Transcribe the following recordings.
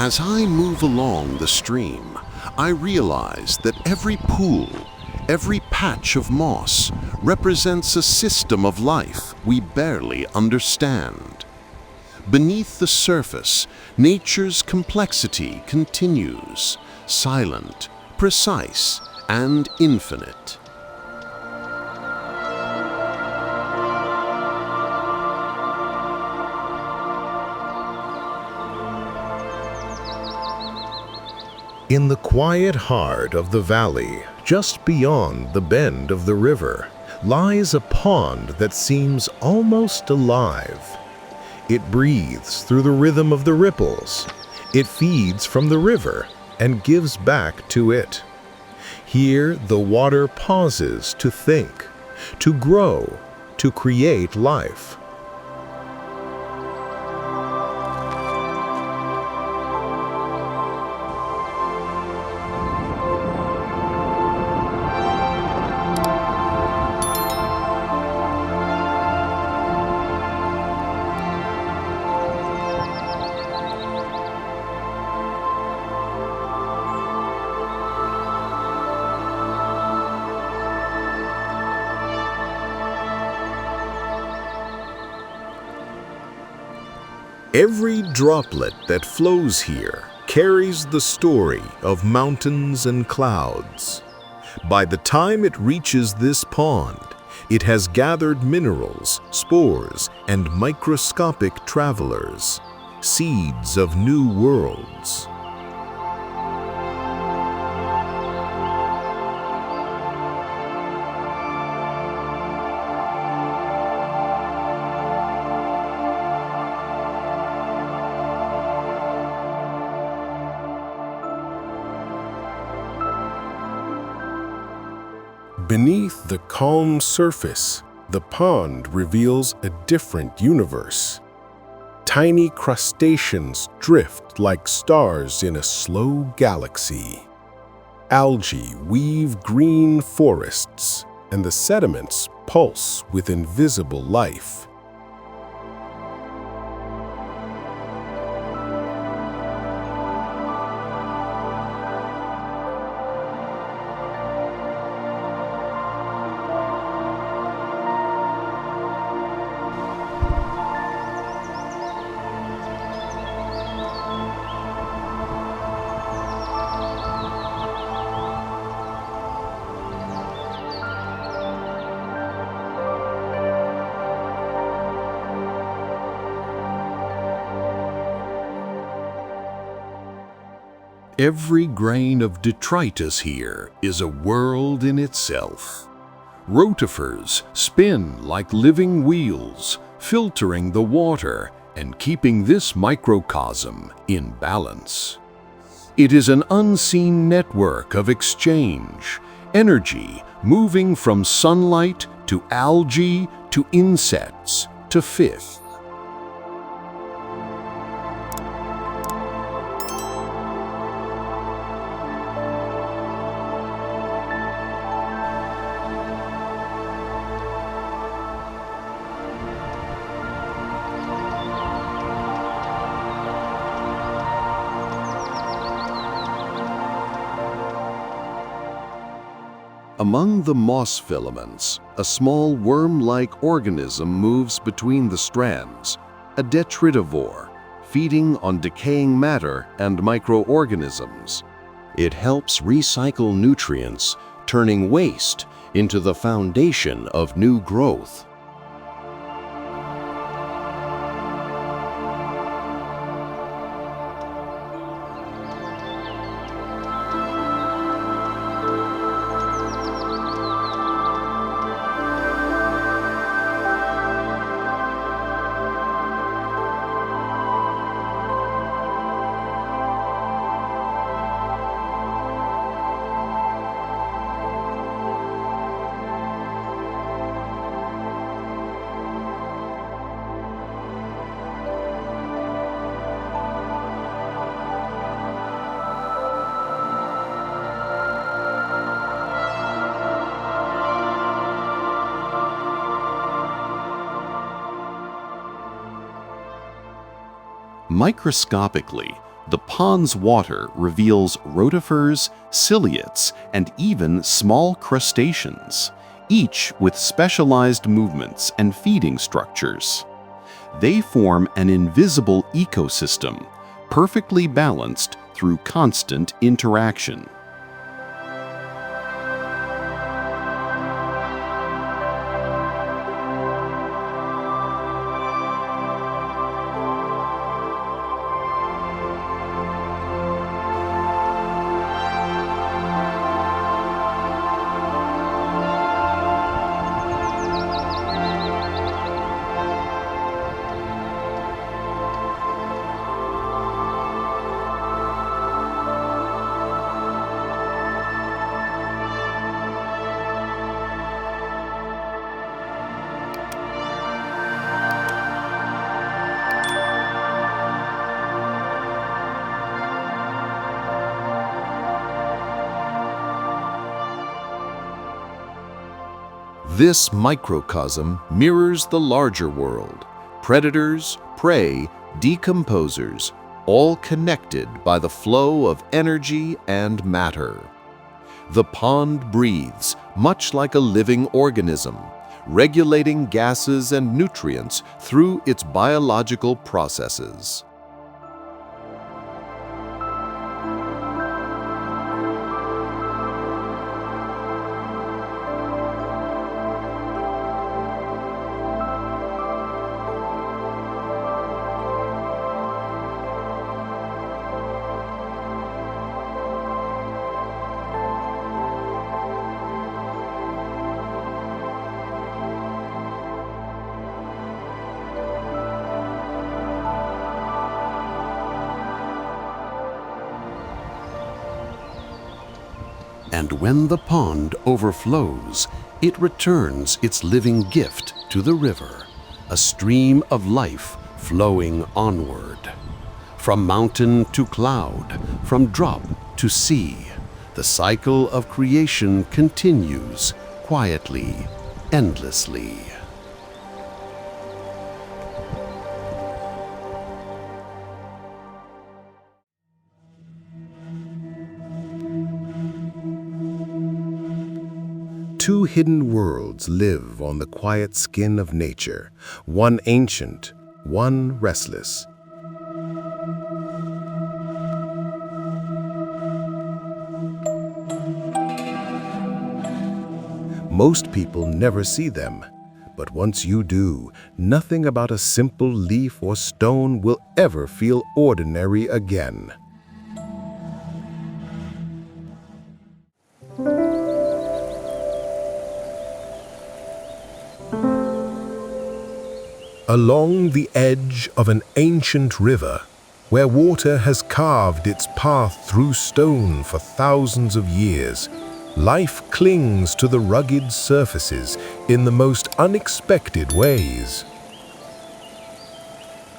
As I move along the stream, I realize that every pool, every patch of moss represents a system of life we barely understand. Beneath the surface, nature's complexity continues, silent, precise, and infinite. In the quiet heart of the valley, just beyond the bend of the river, lies a pond that seems almost alive. It breathes through the rhythm of the ripples. It feeds from the river and gives back to it. Here, the water pauses to think, to grow, to create life. Every droplet that flows here carries the story of mountains and clouds. By the time it reaches this pond, it has gathered minerals, spores, and microscopic travelers, seeds of new worlds. Beneath the calm surface, the pond reveals a different universe. Tiny crustaceans drift like stars in a slow galaxy. Algae weave green forests, and the sediments pulse with invisible life. Every grain of detritus here is a world in itself. Rotifers spin like living wheels, filtering the water and keeping this microcosm in balance. It is an unseen network of exchange, energy moving from sunlight to algae to insects to fish. Among the moss filaments, a small worm-like organism moves between the strands, a detritivore, feeding on decaying matter and microorganisms. It helps recycle nutrients, turning waste into the foundation of new growth. Microscopically, The pond's water reveals rotifers, ciliates, and even small crustaceans, each with specialized movements and feeding structures. They form an invisible ecosystem, perfectly balanced through constant interaction. This microcosm mirrors the larger world. Predators, prey, decomposers, all connected by the flow of energy and matter. The pond breathes much like a living organism, regulating gases and nutrients through its biological processes. And when the pond overflows, it returns its living gift to the river, a stream of life flowing onward. From mountain to cloud, from drop to sea, the cycle of creation continues quietly, endlessly. Two hidden worlds live on the quiet skin of nature, one ancient, one restless. Most people never see them, but once you do, nothing about a simple leaf or stone will ever feel ordinary again. Along the edge of an ancient river, where water has carved its path through stone for thousands of years, life clings to the rugged surfaces in the most unexpected ways.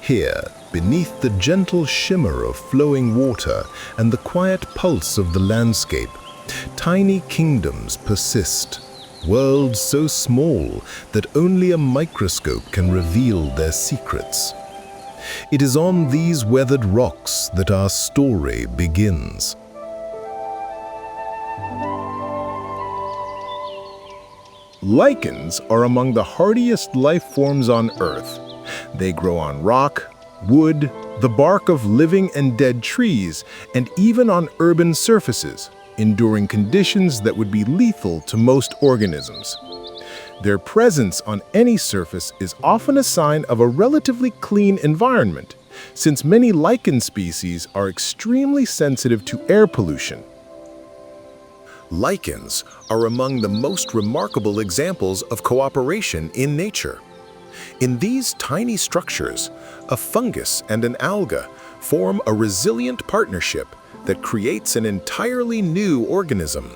Here, beneath the gentle shimmer of flowing water and the quiet pulse of the landscape, tiny kingdoms persist. Worlds so small that only a microscope can reveal their secrets. It is on these weathered rocks that our story begins. Lichens are among the hardiest life forms on Earth. They grow on rock, wood, the bark of living and dead trees, and even on urban surfaces, enduring conditions that would be lethal to most organisms. Their presence on any surface is often a sign of a relatively clean environment, since many lichen species are extremely sensitive to air pollution. Lichens are among the most remarkable examples of cooperation in nature. In these tiny structures, a fungus and an alga form a resilient partnership that creates an entirely new organism.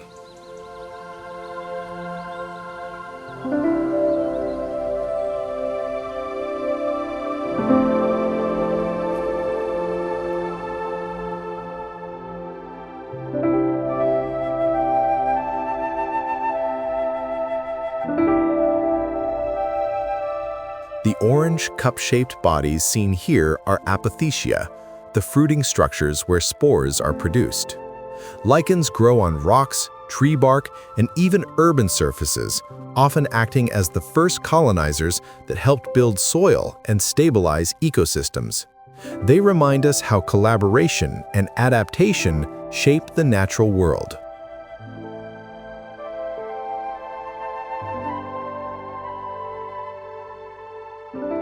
The orange cup-shaped bodies seen here are apothecia, the fruiting structures where spores are produced. Lichens grow on rocks, tree bark, and even urban surfaces, often acting as the first colonizers that helped build soil and stabilize ecosystems. They remind us how collaboration and adaptation shape the natural world.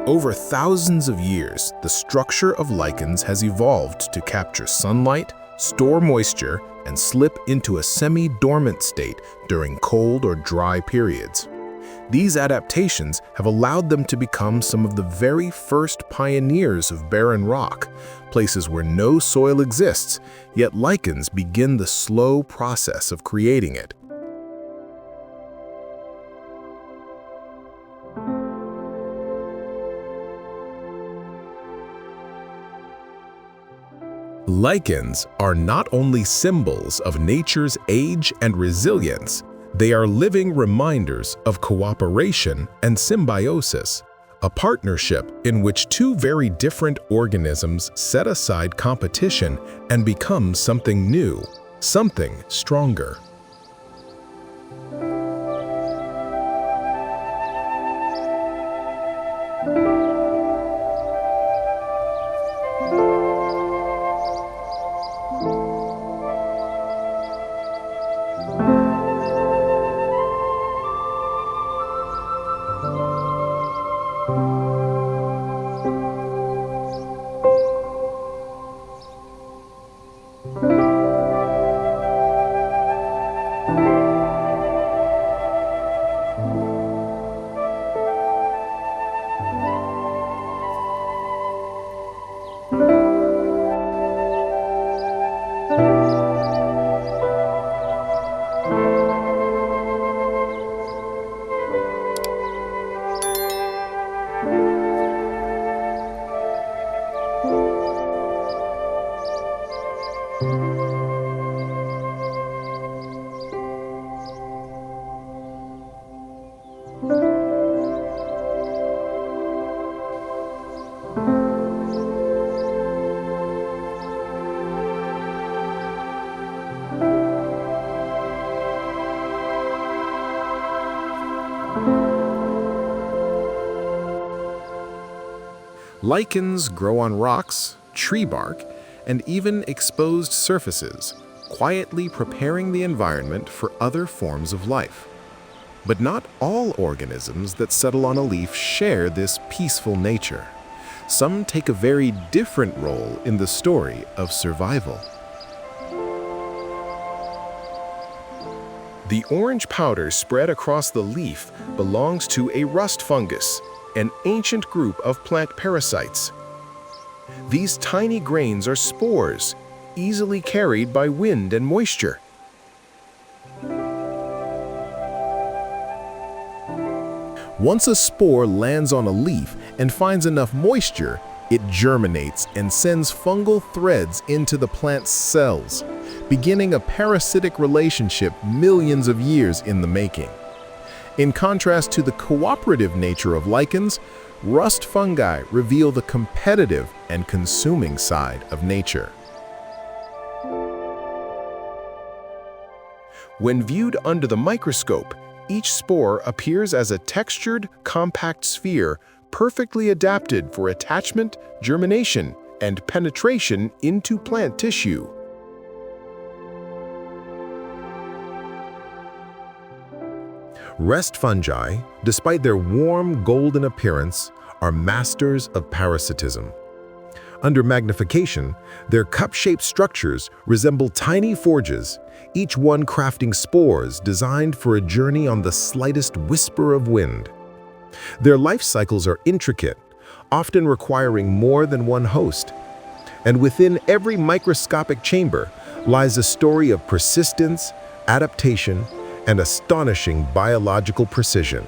Over thousands of years, the structure of lichens has evolved to capture sunlight, store moisture, and slip into a semi-dormant state during cold or dry periods. These adaptations have allowed them to become some of the very first pioneers of barren rock, places where no soil exists, yet lichens begin the slow process of creating it. Lichens are not only symbols of nature's age and resilience, they are living reminders of cooperation and symbiosis, a partnership in which two very different organisms set aside competition and become something new, something stronger. Lichens grow on rocks, tree bark, and even exposed surfaces, quietly preparing the environment for other forms of life. But not all organisms that settle on a leaf share this peaceful nature. Some take a very different role in the story of survival. The orange powder spread across the leaf belongs to a rust fungus, an ancient group of plant parasites. These tiny grains are spores, easily carried by wind and moisture. Once a spore lands on a leaf and finds enough moisture, it germinates and sends fungal threads into the plant's cells, beginning a parasitic relationship millions of years in the making. In contrast to the cooperative nature of lichens, rust fungi reveal the competitive and consuming side of nature. When viewed under the microscope, each spore appears as a textured, compact sphere perfectly adapted for attachment, germination, and penetration into plant tissue. Rest fungi, despite their warm golden appearance, are masters of parasitism. Under magnification, their cup-shaped structures resemble tiny forges, each one crafting spores designed for a journey on the slightest whisper of wind. Their life cycles are intricate, often requiring more than one host. And within every microscopic chamber lies a story of persistence, adaptation, and astonishing biological precision.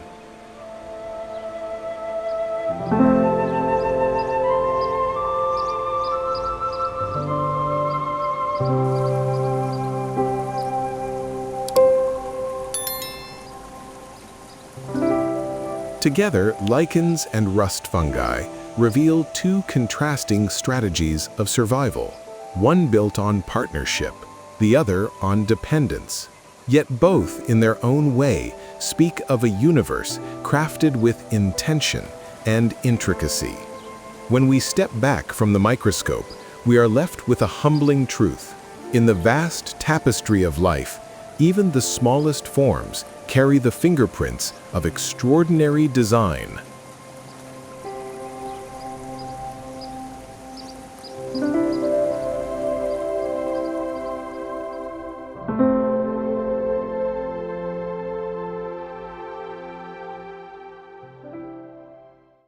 Together, lichens and rust fungi reveal two contrasting strategies of survival, one built on partnership, the other on dependence. Yet both, in their own way, speak of a universe crafted with intention and intricacy. When we step back from the microscope, we are left with a humbling truth. In the vast tapestry of life, even the smallest forms carry the fingerprints of extraordinary design.